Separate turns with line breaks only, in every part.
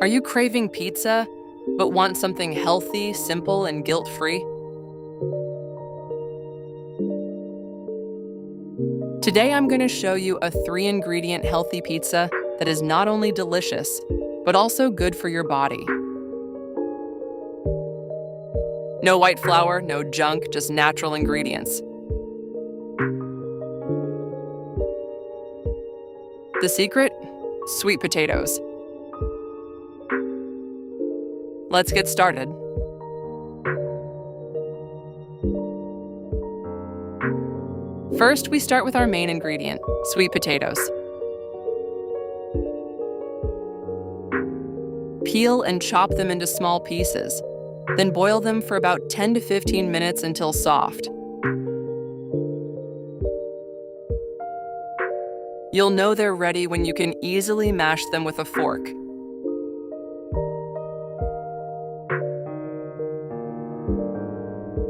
Are you craving pizza, but want something healthy, simple, and guilt-free? Today I'm going to show you a 3-ingredient healthy pizza that is not only delicious, but also good for your body. No white flour, no junk, just natural ingredients. The secret? Sweet potatoes. Let's get started. First, we start with our main ingredient, sweet potatoes. Peel and chop them into small pieces, then boil them for about 10 to 15 minutes until soft. You'll know they're ready when you can easily mash them with a fork.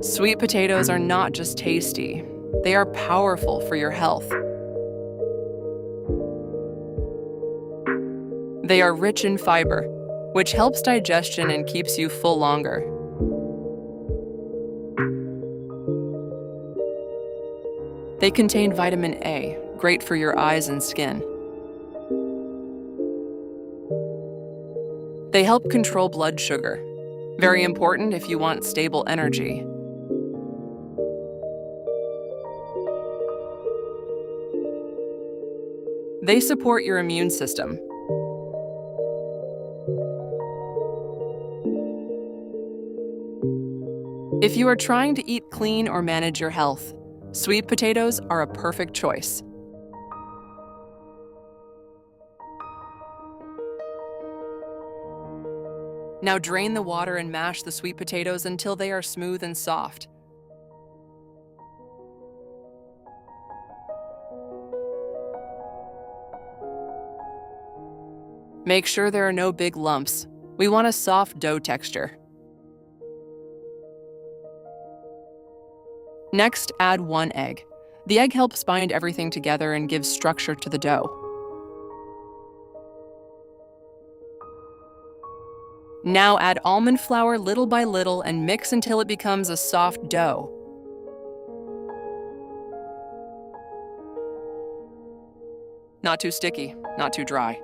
Sweet potatoes are not just tasty, they are powerful for your health. They are rich in fiber, which helps digestion and keeps you full longer. They contain vitamin A, great for your eyes and skin. They help control blood sugar, very important if you want stable energy. They support your immune system. If you are trying to eat clean or manage your health, sweet potatoes are a perfect choice. Now drain the water and mash the sweet potatoes until they are smooth and soft. Make sure there are no big lumps. We want a soft dough texture. Next, add 1 egg. The egg helps bind everything together and gives structure to the dough. Now add almond flour little by little and mix until it becomes a soft dough. Not too sticky, not too dry.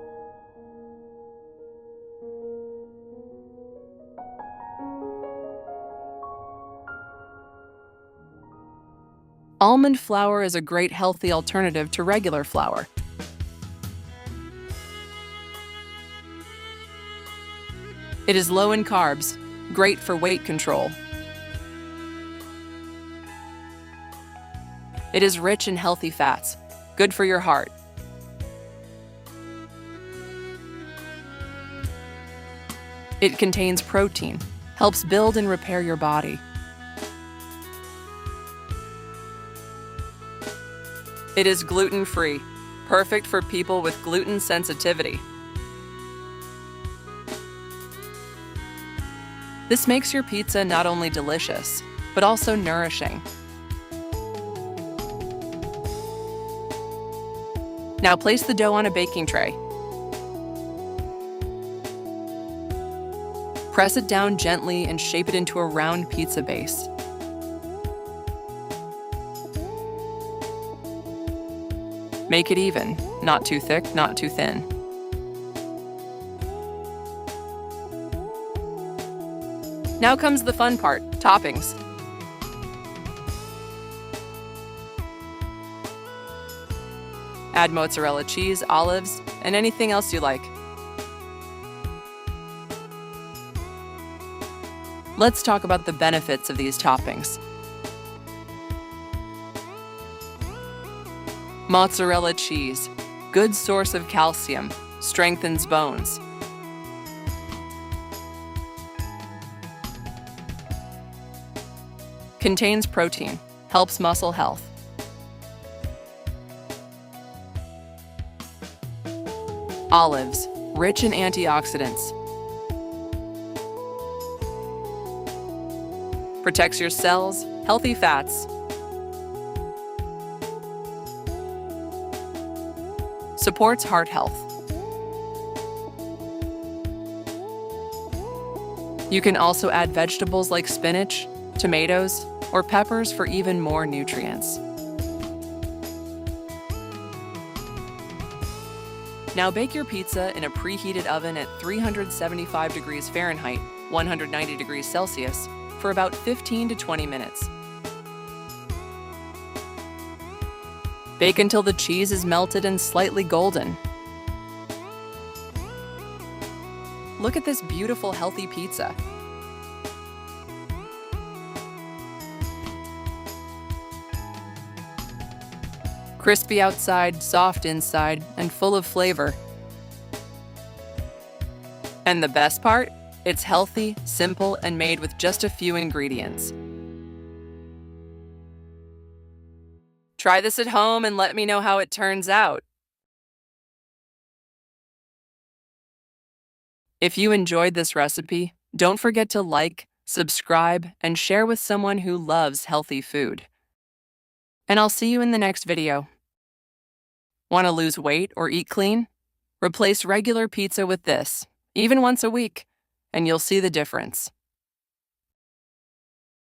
Almond flour is a great healthy alternative to regular flour. It is low in carbs, great for weight control. It is rich in healthy fats, good for your heart. It contains protein, helps build and repair your body. It is gluten-free, perfect for people with gluten sensitivity. This makes your pizza not only delicious, but also nourishing. Now place the dough on a baking tray. Press it down gently and shape it into a round pizza base. Make it even, not too thick, not too thin. Now comes the fun part, toppings. Add mozzarella cheese, olives, and anything else you like. Let's talk about the benefits of these toppings. Mozzarella cheese, good source of calcium, strengthens bones. Contains protein, helps muscle health. Olives, rich in antioxidants. Protects your cells, healthy fats. Supports heart health. You can also add vegetables like spinach, tomatoes, or peppers for even more nutrients. Now bake your pizza in a preheated oven at 375 degrees Fahrenheit, 190 degrees Celsius, for about 15 to 20 minutes. Bake until the cheese is melted and slightly golden. Look at this beautiful, healthy pizza. Crispy outside, soft inside, and full of flavor. And the best part? It's healthy, simple, and made with just a few ingredients. Try this at home and let me know how it turns out. If you enjoyed this recipe, don't forget to like, subscribe, and share with someone who loves healthy food. And I'll see you in the next video. Want to lose weight or eat clean? Replace regular pizza with this, even once a week, and you'll see the difference.